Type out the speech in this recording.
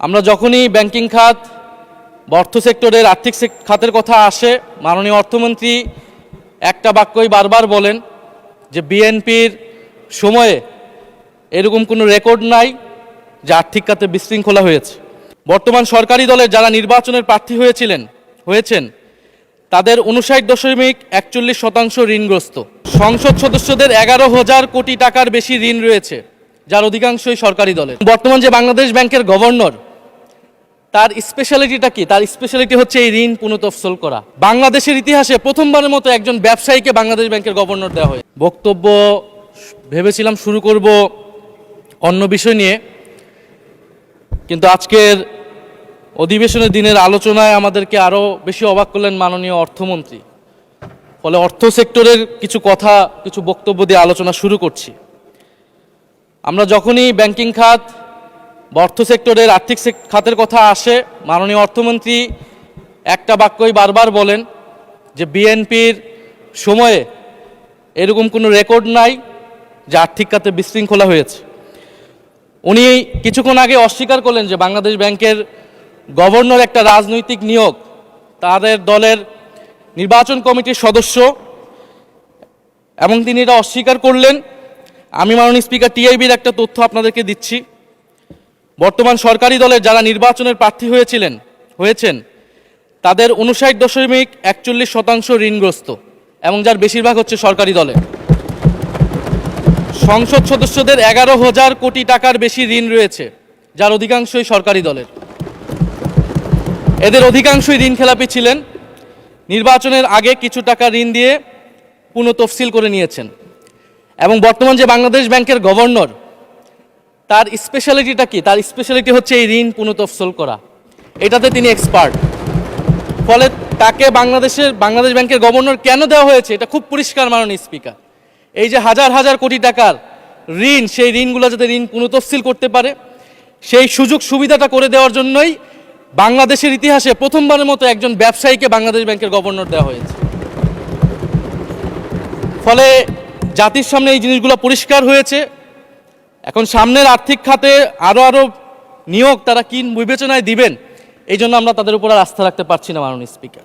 আমরা যখনই ব্যাংকিং খাত বা অর্থ সেক্টরের আর্থিক খাতের কথা আসে, মাননীয় অর্থমন্ত্রী একটা বাক্যই বারবার বলেন যে বিএনপির সময়ে এরকম কোনো রেকর্ড নাই যে আর্থিক খাতে বিশৃঙ্খলা হয়েছে। বর্তমান সরকারি দলের যারা নির্বাচনের প্রার্থী হয়েছেন তাদের 59.41% ঋণগ্রস্ত। সংসদ সদস্যদের 11,000 কোটি টাকার বেশি ঋণ রয়েছে, যার অধিকাংশই সরকারি দলের। বর্তমান যে বাংলাদেশ ব্যাংকের গভর্নর, তার স্পেশালিটিটা কি? তার স্পেশালিটি হচ্ছে এই ঋণ পুনঃতফসিল করা। বাংলাদেশের ইতিহাসে প্রথমবারের মতো একজন ব্যবসায়ীকে বাংলাদেশ ব্যাংকের গভর্নর দেওয়া হয়। বক্তব্য ভেবেছিলাম শুরু করব অন্য বিষয় নিয়ে, কিন্তু আজকের অধিবেশনের দিনের আলোচনায় আমাদেরকে আরও বেশি অবাক করলেন মাননীয় অর্থমন্ত্রী। ফলে অর্থ সেক্টরের কিছু বক্তব্য দিয়ে আলোচনা শুরু করছি। আমরা যখনই ব্যাংকিং খাত বা অর্থ সেক্টরের আর্থিক খাতের কথা আসে, মাননীয় অর্থমন্ত্রী একটা বাক্যই বারবার বলেন যে বিএনপির সময়ে এরকম কোনো রেকর্ড নাই যে আর্থিক খাতে বিশৃঙ্খলা হয়েছে। উনি কিছুক্ষণ আগে অস্বীকার করলেন যে বাংলাদেশ ব্যাংকের গভর্নর একটা রাজনৈতিক নিয়োগ, তাদের দলের নির্বাচন কমিটির সদস্য, এবং তিনি এটা অস্বীকার করলেন। আমি মাননীয় স্পিকার টিআইবির একটা তথ্য আপনাদেরকে দিচ্ছি। বর্তমান সরকারি দলের যারা নির্বাচনের প্রার্থী হয়েছেন তাদের 59.41% ঋণগ্রস্ত, এবং যার বেশিরভাগ হচ্ছে সরকারি দলে। সংসদ সদস্যদের 11,000 কোটি টাকার বেশি ঋণ রয়েছে, যার অধিকাংশই সরকারি দলের। এদের অধিকাংশই ঋণ খেলাপি ছিলেন, নির্বাচনের আগে কিছু টাকা ঋণ দিয়ে পুনঃতফসিল করে নিয়েছেন। এবং বর্তমান যে বাংলাদেশ ব্যাংকের গভর্নর, তার স্পেশালিটিটা কি? তার স্পেশালিটি হচ্ছে এই ঋণ পুনঃতফসিল করা। এটাতে তিনি এক্সপার্ট। ফলে তাকে বাংলাদেশ ব্যাংকের গভর্নর কেন দেওয়া হয়েছে এটা খুব পরিষ্কার মাননীয় স্পিকার। এই যে হাজার হাজার কোটি টাকার ঋণ, সেই ঋণগুলো যাতে ঋণ পুনঃতফসিল করতে পারে, সেই সুযোগ সুবিধাটা করে দেওয়ার জন্যই বাংলাদেশের ইতিহাসে প্রথমবারের মতো একজন ব্যবসায়ীকে বাংলাদেশ ব্যাংকের গভর্নর দেওয়া হয়েছে। ফলে জাতির সামনে এই জিনিসগুলো পরিষ্কার হয়েছে। এখন সামনের আর্থিক খাতে আরও নিয়োগ তারা কি বিবেচনায় দিবেন, এই জন্য আমরা তাদের উপর আর আস্থা রাখতে পারছি না মাননীয় স্পিকার।